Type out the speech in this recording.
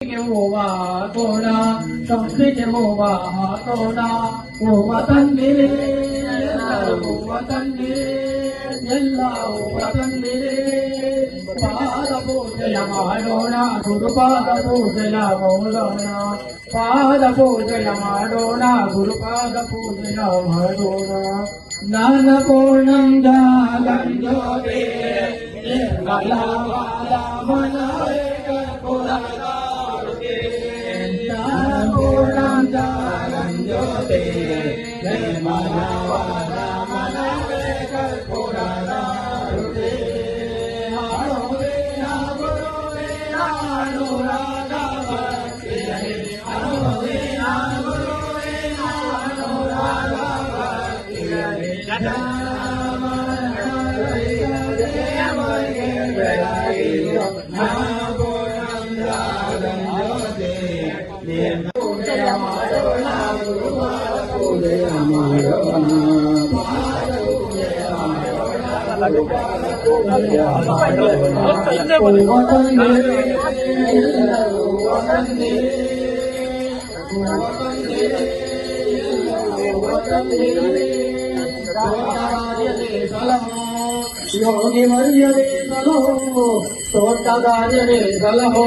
ಓವಾ ತೋಣ ಸಂಸ್ಕೃತಿ ಓವಾ ತೋಣ ಓವ ತಂದಿರೆ ಓವ ತಂದಿರೆ ಎಲ್ಲ ಓವ ತಂದಿರೆ ಪಾದ ಪೂಜೆಯ ಮಾಡೋಣ ಗುರುಪಾದ ಪೂಜೆಯ ಮಾಡೋಣ ಪಾದ ಪೂಜೆಯ ಮಾಡೋಣ ಗುರುಪಾದ ಪೂಜೆಯ ಮಾಡೋಣ ಜ್ಞಾನ ಪೂರ್ಣಂದ ಗಂಜೋದೆ ಯೋಗಿ ಮರ್ಯದೆ ಸಲಹೋ ತೋಟಗಾರ್ಯರೇ ಸಲಹೋ